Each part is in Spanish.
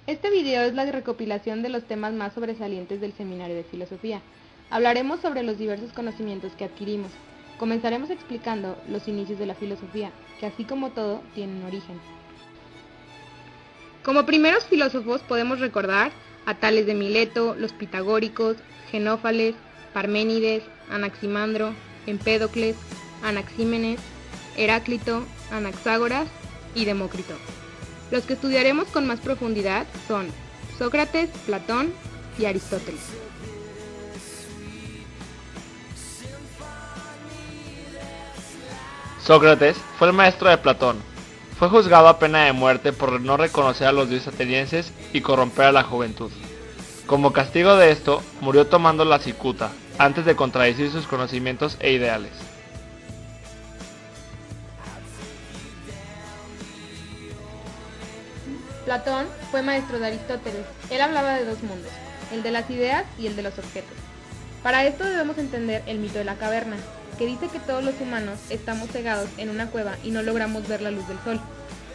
Este video es la recopilación de los temas más sobresalientes del seminario de filosofía. Hablaremos sobre los diversos conocimientos que adquirimos. Comenzaremos explicando los inicios de la filosofía, que así como todo, tienen origen. Como primeros filósofos podemos recordar a Tales de Mileto, los pitagóricos, Genófales, Parménides, Anaximandro, Empédocles, Anaxímenes, Heráclito, Anaxágoras y Demócrito. Los que estudiaremos con más profundidad son Sócrates, Platón y Aristóteles. Sócrates fue el maestro de Platón. Fue juzgado a pena de muerte por no reconocer a los dioses atenienses y corromper a la juventud. Como castigo de esto, murió tomando la cicuta, antes de contradecir sus conocimientos e ideales. Platón fue maestro de Aristóteles. Él hablaba de dos mundos, el de las ideas y el de los objetos. Para esto debemos entender el mito de la caverna, que dice que todos los humanos estamos cegados en una cueva y no logramos ver la luz del sol,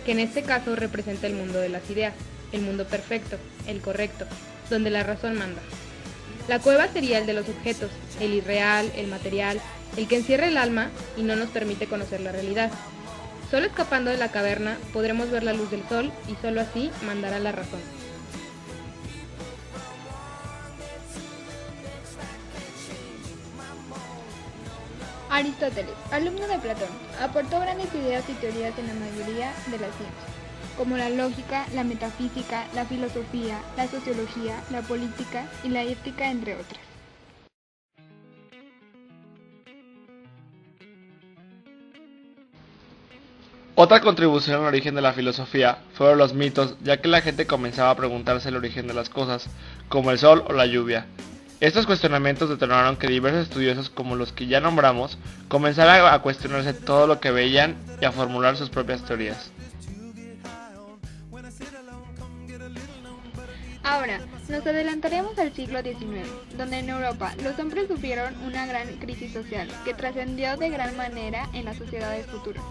que en este caso representa el mundo de las ideas, el mundo perfecto, el correcto, donde la razón manda. La cueva sería el de los objetos, el irreal, el material, el que encierra el alma y no nos permite conocer la realidad. Solo escapando de la caverna podremos ver la luz del sol y solo así mandará la razón. Aristóteles, alumno de Platón, aportó grandes ideas y teorías en la mayoría de las ciencias, como la lógica, la metafísica, la filosofía, la sociología, la política y la ética, entre otras. Otra contribución al origen de la filosofía fueron los mitos, ya que la gente comenzaba a preguntarse el origen de las cosas, como el sol o la lluvia. Estos cuestionamientos detonaron que diversos estudiosos como los que ya nombramos comenzaran a cuestionarse todo lo que veían y a formular sus propias teorías. Ahora, nos adelantaremos al siglo XIX, donde en Europa los hombres sufrieron una gran crisis social que trascendió de gran manera en las sociedades futuras,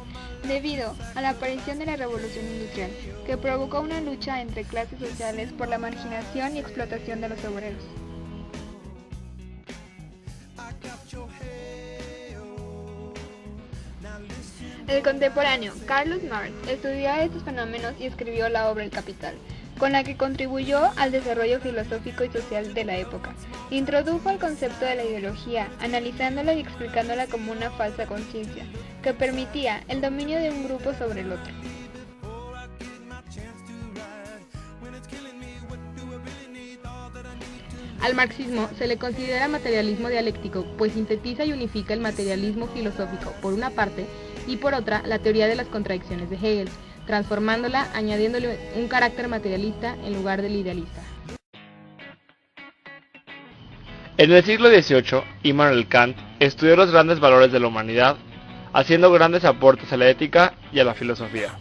debido a la aparición de la revolución industrial, que provocó una lucha entre clases sociales por la marginación y explotación de los obreros. El contemporáneo Carlos Marx estudió estos fenómenos y escribió la obra El Capital, con la que contribuyó al desarrollo filosófico y social de la época. Introdujo el concepto de la ideología, analizándola y explicándola como una falsa conciencia, que permitía el dominio de un grupo sobre el otro. Al marxismo se le considera materialismo dialéctico, pues sintetiza y unifica el materialismo filosófico por una parte y por otra la teoría de las contradicciones de Hegel, transformándola, añadiéndole un carácter materialista en lugar del idealista. En el siglo XVIII, Immanuel Kant estudió los grandes valores de la humanidad, haciendo grandes aportes a la ética y a la filosofía.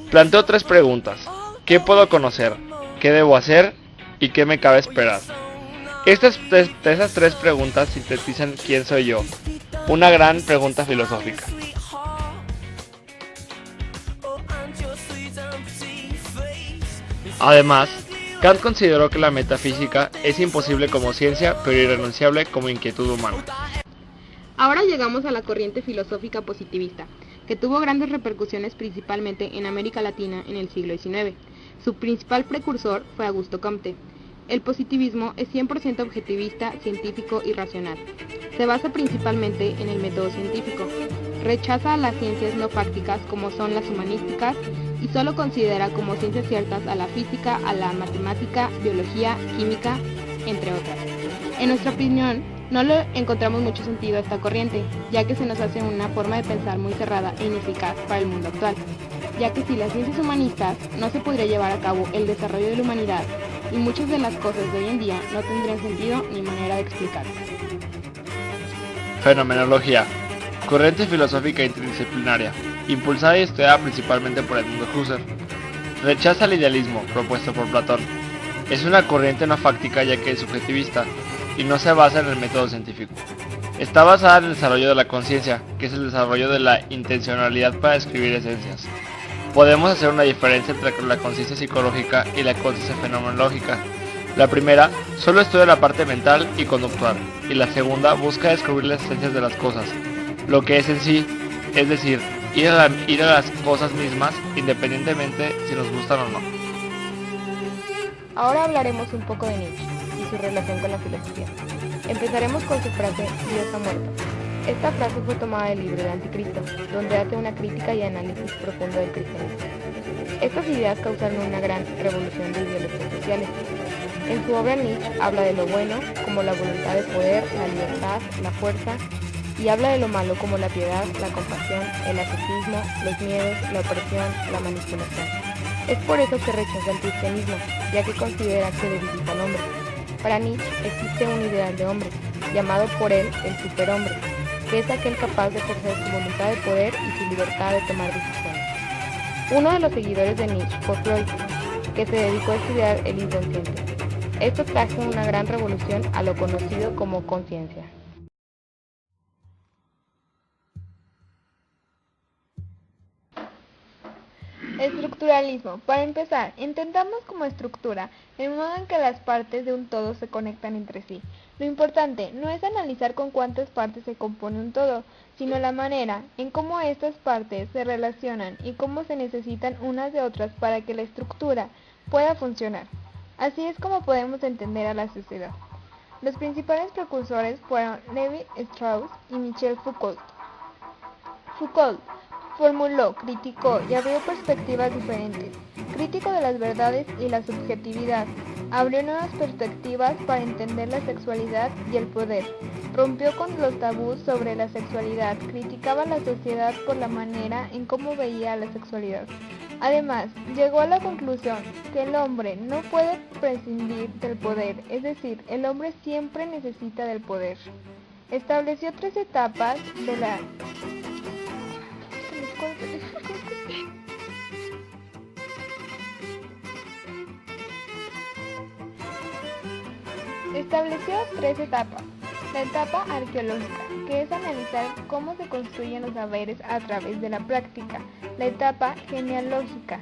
Planteó tres preguntas: ¿qué puedo conocer? ¿Qué debo hacer? ¿Y qué me cabe esperar? Esas tres preguntas sintetizan quién soy yo, una gran pregunta filosófica. Además, Kant consideró que la metafísica es imposible como ciencia, pero irrenunciable como inquietud humana. Ahora llegamos a la corriente filosófica positivista, que tuvo grandes repercusiones principalmente en América Latina en el siglo XIX. Su principal precursor fue Augusto Comte. El positivismo es 100% objetivista, científico y racional. Se basa principalmente en el método científico. Rechaza las ciencias no fácticas como son las humanísticas y solo considera como ciencias ciertas a la física, a la matemática, biología, química, entre otras. En nuestra opinión, no le encontramos mucho sentido a esta corriente, ya que se nos hace una forma de pensar muy cerrada e ineficaz para el mundo actual, ya que sin las ciencias humanistas no se podría llevar a cabo el desarrollo de la humanidad y muchas de las cosas de hoy en día no tendrían sentido ni manera de explicarse. Fenomenología, corriente filosófica interdisciplinaria, impulsada y estudiada principalmente por Edmund Husserl. Rechaza el idealismo propuesto por Platón. Es una corriente no fáctica ya que es subjetivista y no se basa en el método científico. Está basada en el desarrollo de la conciencia, que es el desarrollo de la intencionalidad para describir esencias. podemos hacer una diferencia entre la conciencia psicológica y la conciencia fenomenológica. La primera solo estudia la parte mental y conductual, y la segunda busca descubrir las esencias de las cosas, lo que es en sí, es decir, ir a las cosas mismas independientemente si nos gustan o no. Ahora hablaremos un poco de Nietzsche y su relación con la filosofía. Empezaremos con su frase "Dios ha muerto". Esta frase fue tomada del libro de Anticristo, donde hace una crítica y análisis profundo del cristianismo. Estas ideas causaron una gran revolución de ideologías sociales. En su obra Nietzsche habla de lo bueno como la voluntad de poder, la libertad, la fuerza, y habla de lo malo como la piedad, la compasión, el ascetismo, los miedos, la opresión, la manipulación. Es por eso que rechaza el cristianismo, ya que considera que debilita al hombre. Para Nietzsche existe un ideal de hombre, llamado por él el superhombre, que es aquel capaz de ejercer su voluntad de poder y su libertad de tomar decisiones. Uno de los seguidores de Nietzsche fue Freud, que se dedicó a estudiar el inconsciente. Esto trajo una gran revolución a lo conocido como conciencia. Estructuralismo. Para empezar, entendamos como estructura el modo en que las partes de un todo se conectan entre sí. Lo importante no es analizar con cuántas partes se compone un todo, sino la manera en cómo estas partes se relacionan y cómo se necesitan unas de otras para que la estructura pueda funcionar. Así es como podemos entender a la sociedad. Los principales precursores fueron Levi Strauss y Michel Foucault. Foucault formuló, criticó y abrió perspectivas diferentes. Crítico de las verdades y la subjetividad, abrió nuevas perspectivas para entender la sexualidad y el poder. Rompió con los tabús sobre la sexualidad, criticaba a la sociedad por la manera en cómo veía la sexualidad. Además, llegó a la conclusión que el hombre no puede prescindir del poder, es decir, el hombre siempre necesita del poder. Estableció 3 etapas de la Estableció 3 etapas. La etapa arqueológica, que es analizar cómo se construyen los saberes a través de la práctica. La etapa genealógica,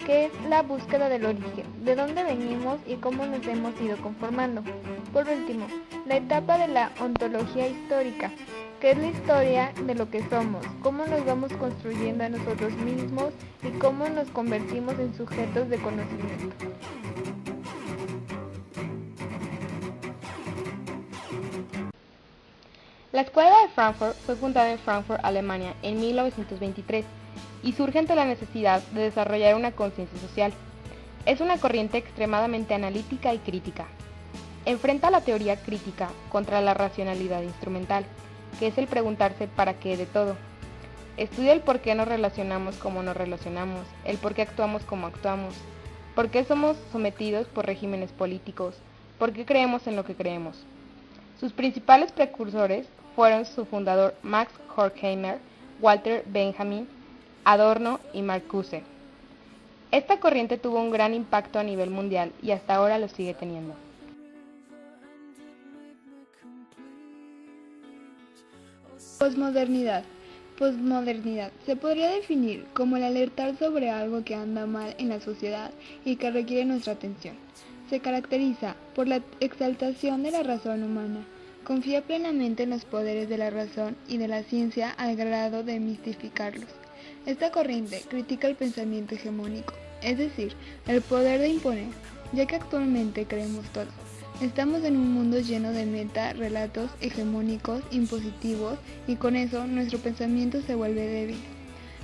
que es la búsqueda del origen, de dónde venimos y cómo nos hemos ido conformando. Por último, la etapa de la ontología histórica, que es la historia de lo que somos, cómo nos vamos construyendo a nosotros mismos y cómo nos convertimos en sujetos de conocimiento. La Escuela de Frankfurt fue fundada en Frankfurt, Alemania, en 1923 y surge ante la necesidad de desarrollar una conciencia social. Es una corriente extremadamente analítica y crítica. Enfrenta la teoría crítica contra la racionalidad instrumental, que es el preguntarse para qué de todo. Estudia el por qué nos relacionamos como nos relacionamos, el por qué actuamos como actuamos, por qué somos sometidos por regímenes políticos, por qué creemos en lo que creemos. Sus principales precursores fueron su fundador Max Horkheimer, Walter Benjamin, Adorno y Marcuse. Esta corriente tuvo un gran impacto a nivel mundial y hasta ahora lo sigue teniendo. Posmodernidad. Posmodernidad se podría definir como el alertar sobre algo que anda mal en la sociedad y que requiere nuestra atención. Se caracteriza por la exaltación de la razón humana. Confía plenamente en los poderes de la razón y de la ciencia al grado de mistificarlos. Esta corriente critica el pensamiento hegemónico, es decir, el poder de imponer, ya que actualmente creemos todo. Estamos en un mundo lleno de meta-relatos hegemónicos, impositivos, y con eso nuestro pensamiento se vuelve débil.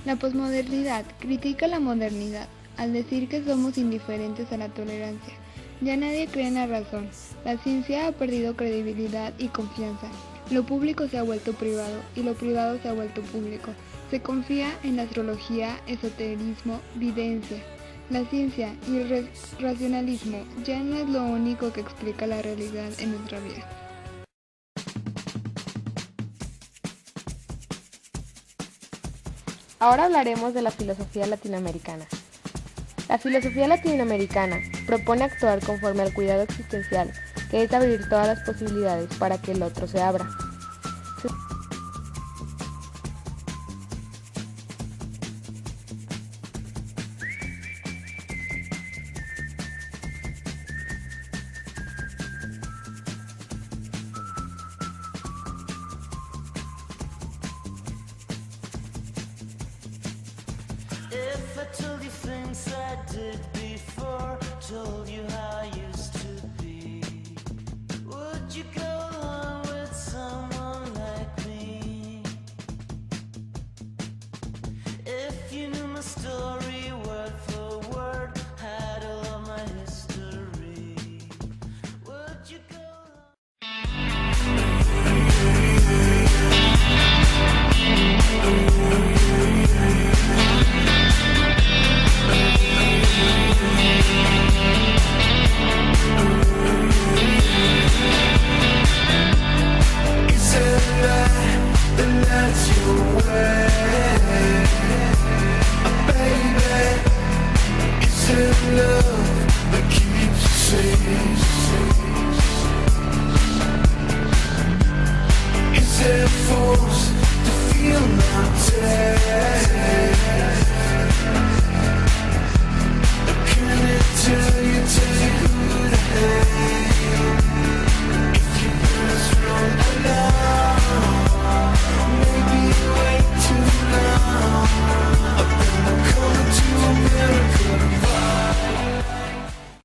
La posmodernidad critica la modernidad, al decir que somos indiferentes a la tolerancia. Ya nadie cree en la razón, la ciencia ha perdido credibilidad y confianza, lo público se ha vuelto privado y lo privado se ha vuelto público. Se confía en la astrología, esoterismo, videncia. La ciencia y el racionalismo ya no es lo único que explica la realidad en nuestra vida. Ahora hablaremos de la filosofía latinoamericana. La filosofía latinoamericana propone actuar conforme al cuidado existencial, que es abrir todas las posibilidades para que el otro se abra. I told you things I did before, told you how I used to be, would you go on with someone like me? If you knew my story word for word, had all of my history, would you go on? It's a lie that lets you away, baby. It's a love that keeps you safe. Is it forced to feel my taste?